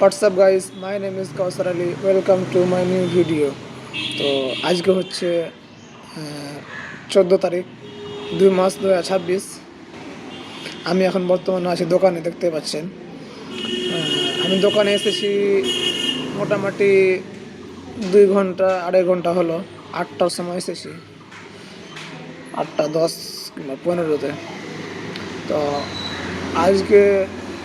What's up guys, my name is Kausar Ali. Welcome to my new video. তো আজকে হচ্ছে 14 তারিখ 2 March 2026। আমি এখন বর্তমানে আছি দোকানে, দেখতে পাচ্ছেন। আমি দোকানে এসেছি মোটামুটি 2 ঘন্টা 2.5 ঘন্টা হলো। 8টার সময় এসেছি, 8টা 10 কিংবা 15-তে। তো আজকে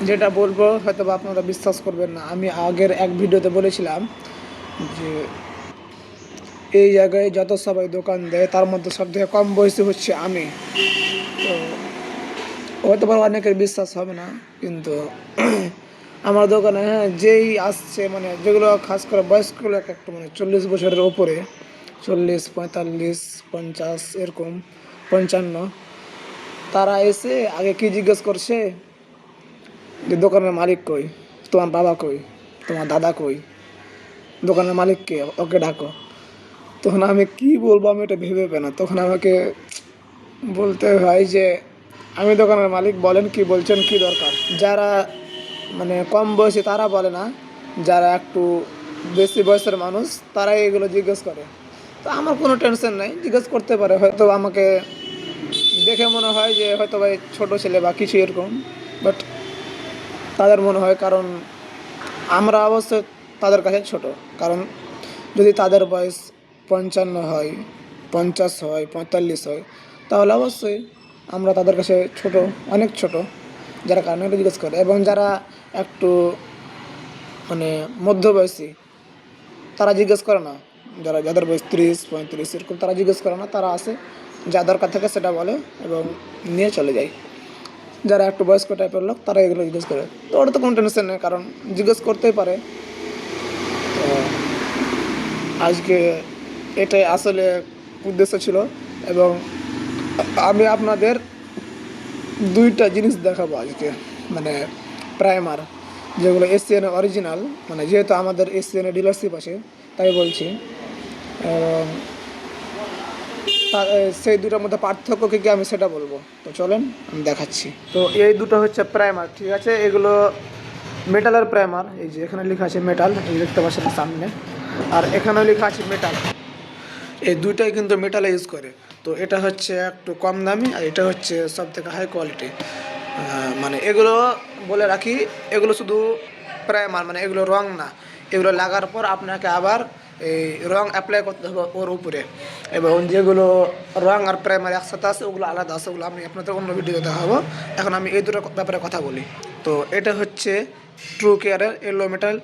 যেটা বলবো হয়তো বা আপনারা বিশ্বাস করবেন না। আমি আগের এক ভিডিওতে বলেছিলাম যে এই জায়গায় যত সবাই দোকান দেয় তার মধ্যে সবথেকে কম বয়সী হচ্ছে আমি। তো হয়তো বা অনেকের বিশ্বাস হবে না, কিন্তু আমার দোকানে যেই আসছে, মানে যেগুলো খাস করে বয়স্কগুলো একটু, মানে 40 বছরের ওপরে, 40, 45, 50 এরকম, 55, তারা এসে আগে কি জিজ্ঞেস করছে যে দোকানের মালিক কই, তোমার বাবা কই, তোমার দাদা কই, দোকানের মালিককে, ওকে ডাকো। তখন আমি কি বলবো, আমি এটা ভেবে পাই না। তখন আমাকে বলতে হয় যে আমি দোকানের মালিক, বলেন কি বলছেন, কি দরকার। যারা মানে কম বয়সী তারা বলে না, যারা একটু বেশি বয়সের মানুষ তারাই এগুলো জিজ্ঞেস করে। তো আমার কোনো টেনশন নাই, জিজ্ঞেস করতে পারে। হয়তো আমাকে দেখে মনে হয় যে হয়তো ভাই ছোটো ছেলে বা কিছু এরকম, বাট তাদের মনে হয়, কারণ আমরা অবশ্য তাদের কাছে ছোট। কারণ যদি তাদের বয়স 55 হয়, 50 হয়, 45 হয়, তাহলে অবশ্যই আমরা তাদের কাছে ছোট, অনেক ছোট, যারা কারণে এটা জিজ্ঞেস করে। এবং যারা একটু মানে মধ্যবয়সী তারা জিজ্ঞেস করে না, যাদের বয়স 30-35 এরকম, তারা জিজ্ঞেস করে না। তারা আসে, যা দরকার থাকে সেটা বলে এবং নিয়ে চলে যায়। যারা একটু বয়স্ক টাইপের লোক তারা এগুলো জিজ্ঞেস করে। তো ওটা তো কোনো টেনশন নেই, কারণ জিজ্ঞেস করতেই পারে। তো আজকে এটাই আসলে উদ্দেশ্য ছিল। এবং আমি আপনাদের 2টা জিনিস দেখাবো আজকে, মানে প্রাইমার, যেগুলো এসিএন অরিজিনাল, মানে যেহেতু আমাদের এসিএন ডিলারশিপ আছে তাই বলছি। এবং সেই দুটোর মধ্যে পার্থক্য কী কী আমি সেটা বলবো। তো চলেন আমি দেখাচ্ছি। তো এই দুটো হচ্ছে প্রাইমার, ঠিক আছে। এগুলো মেটালের প্রাইমার। এই যে এখানে লেখা আছে মেটাল, এই দেখতে পাচ্ছেন সামনে, আর এখানেও লেখা আছে মেটাল। এই দুইটাই কিন্তু মেটালে ইউজ করে। তো এটা হচ্ছে একটু কম দামি, আর এটা হচ্ছে সব থেকে হাই কোয়ালিটি। মানে এগুলো বলে রাখি, এগুলো শুধু প্রাইমার, মানে এগুলো রং না। এগুলো লাগার পর আপনাকে আবার এই রং অ্যাপ্লাই করতে হবে ওর উপরে। এবং যেগুলো রং আর প্রাইমার একসাথে আছে ওগুলো আলাদা আছে, ওগুলো আমি আপনাদের অন্য ভিডিওতে দেখাবো। এখন আমি এই দুটোর ব্যাপারে কথা বলি। তো এটা হচ্ছে ট্রু কেয়ারের এলো মেটাল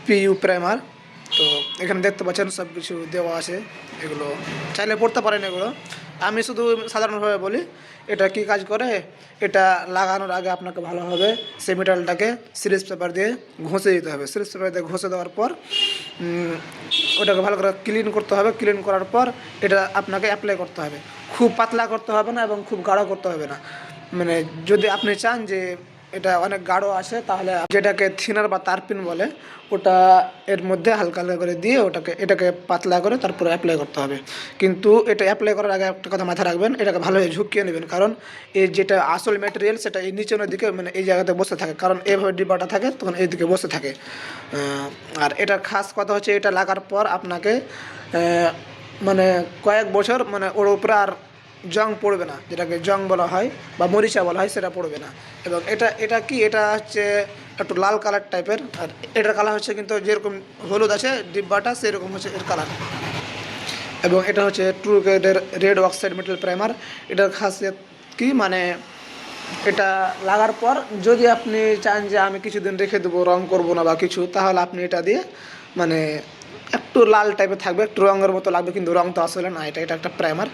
পিইউ প্রাইমার। তো এখানে দেখতে পাচ্ছেন সব কিছু দেওয়া আছে, এগুলো চাইলে পড়তে পারেন এগুলো। আমি শুধু সাধারণভাবে বলি এটা কি কাজ করে। এটা লাগানোর আগে আপনাকে ভালোভাবে সেই মেটালটাকে সিরিজ পেপার দিয়ে ঘষে দিতে হবে। সিরিজ পেপার দিয়ে ঘষে দেওয়ার পর ওটাকে ভালো করে ক্লিন করতে হবে। ক্লিন করার পর এটা আপনাকে অ্যাপ্লাই করতে হবে। খুব পাতলা করতে হবে না এবং খুব গাঢ় করতে হবে না। মানে যদি আপনি চান যে এটা অনেক গাঢ় আছে, তাহলে যেটাকে থিনার বা তারপিন বলে, ওটা এর মধ্যে হালকা হালকা করে দিয়ে এটাকে পাতলা করে তারপরে অ্যাপ্লাই করতে হবে। কিন্তু এটা অ্যাপ্লাই করার আগে একটা কথা মাথায় রাখবেন, এটাকে ভালোভাবে ঝুঁকিয়ে নেবেন। কারণ এই যেটা আসল ম্যাটেরিয়াল সেটা এই নিচের দিকে, মানে এই জায়গাতে বসে থাকে, কারণ এভাবে ডিব্বাটা থাকে তখন এই দিকে বসে থাকে। আর এটার খাস কথা হচ্ছে এটা লাগার পর আপনাকে মানে কয়েক বছর মানে ওর উপরে আর জং পড়বে না, যেটাকে জং বলা হয় বা মরিচা বলা হয়, সেটা পড়বে না। এবং এটা কি, এটা হচ্ছে একটু লাল কালার টাইপের। আর এটার কালার হচ্ছে কিন্তু যেরকম হলুদ আছে ডিব্বাটা, সেরকম হচ্ছে এর কালার। এবং এটা হচ্ছে ট্রু কেয়ারের রেড অক্সাইড মেটাল প্রাইমার। এটার খাসিয়ত কি, মানে এটা লাগার পর যদি আপনি চান যে আমি কিছুদিন রেখে দেবো, রং করবো না বা কিছু, তাহলে আপনি এটা দিয়ে মানে একটু লাল টাইপের থাকবে, একটু রঙের মতো লাগবে, কিন্তু রং তো আসলে না। এটা একটা প্রাইমার,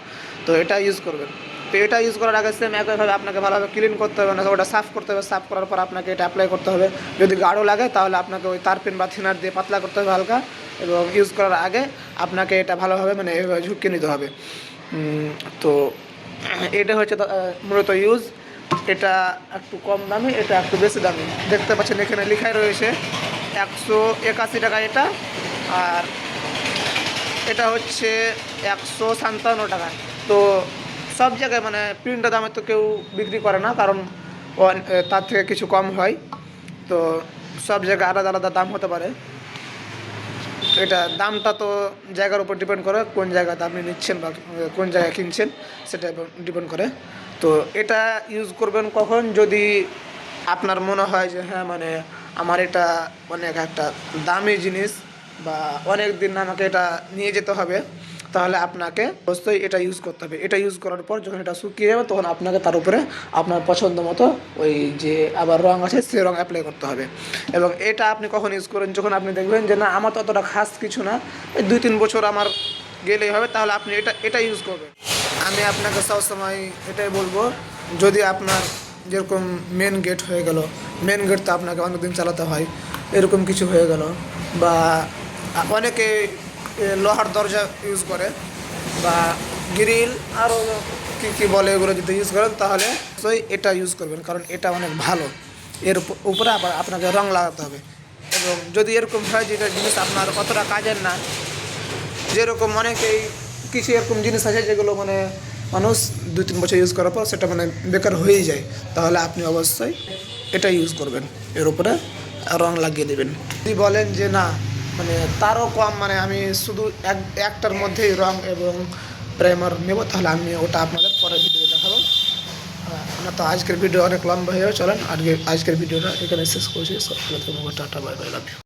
তো এটা ইউজ করবেন। তো এটা ইউজ করার আগে সেম একইভাবে আপনাকে ভালোভাবে ক্লিন করতে হবে, না ওটা সাফ করতে হবে। সাফ করার পর আপনাকে এটা অ্যাপ্লাই করতে হবে। যদি গাঢ় লাগে তাহলে আপনাকে ওই তারপিন বা থিনার দিয়ে পাতলা করতে হবে হালকা। এবং ইউজ করার আগে আপনাকে এটা ভালোভাবে মানে এইভাবে ঝুঁকিয়ে নিতে হবে। তো এটা হচ্ছে মূলত ইউজ। এটা একটু কম দামি, এটা একটু বেশি দামি। দেখতে পাচ্ছেন এখানে লেখাই রয়েছে 181 টাকা এটা, আর এটা হচ্ছে 157 টাকা। তো সব জায়গায় মানে প্রিন্টার দামে তো কেউ বিক্রি করে না, কারণ তার থেকে কিছু কম হয়। তো সব জায়গায় আলাদা আলাদা দাম হতে পারে। এটা দামটা তো জায়গার উপর ডিপেন্ড করে, কোন জায়গাতে আপনি নিচ্ছেন বা কোন জায়গায় কিনছেন সেটা ডিপেন্ড করে। তো এটা ইউজ করবেন কখন, যদি আপনার মনে হয় যে হ্যাঁ মানে আমার এটা অনেক একটা দামি জিনিস বা অনেক দিন আমাকে এটা নিয়ে যেতে হবে, তাহলে আপনাকে অবশ্যই এটা ইউজ করতে হবে। এটা ইউজ করার পর যখন এটা শুকিয়ে যাবে তখন আপনাকে তার উপরে আপনার পছন্দ মতো ওই যে আবার রঙ আছে সেই রঙ অ্যাপ্লাই করতে হবে। এবং এটা আপনি কখন ইউজ করেন, যখন আপনি দেখবেন যে না আমার তো অতটা খাস কিছু না, এই 2-3 বছর আমার গেলেই হবে, তাহলে আপনি এটা ইউজ করবেন। আমি আপনাকে সবসময় এটাই বলবো, যদি আপনার যেরকম মেন গেট হয়ে গেল, মেন গেট তো আপনাকে অনেকদিন চালাতে হয়, এরকম কিছু হয়ে গেল, বা অনেকে লোহার দরজা ইউজ করে বা গ্রিল আরও কী কী বলে, এগুলো যদি ইউজ করেন তাহলে অবশ্যই এটা ইউজ করবেন, কারণ এটা অনেক ভালো। এর উপরে আবার আপনাকে রং লাগাতে হবে। এবং যদি এরকম হয় যেটা জিনিস আপনার অতটা কাজের না, যেরকম অনেকেই কিছু এরকম জিনিস আছে যেগুলো মানে মানুষ 2-3 বছর ইউজ করার পর সেটা মানে বেকার হয়েই যায়, তাহলে আপনি অবশ্যই এটা ইউজ করবেন, এর উপরে রং লাগিয়ে দেবেন। যদি বলেন যে না মানে তারও কম, মানে আমি শুধু একটার মধ্যেই রং এবং প্রাইমার নেব, তাহলে আমি ওটা আপনাদের পরের ভিডিও দেখাবো। আমরা তো আজকের ভিডিও অনেক লম্বা হয়ে যাবে, চলেন আজকের ভিডিওটা এখানে শেষ করছি। সব tata, bye bye, love you.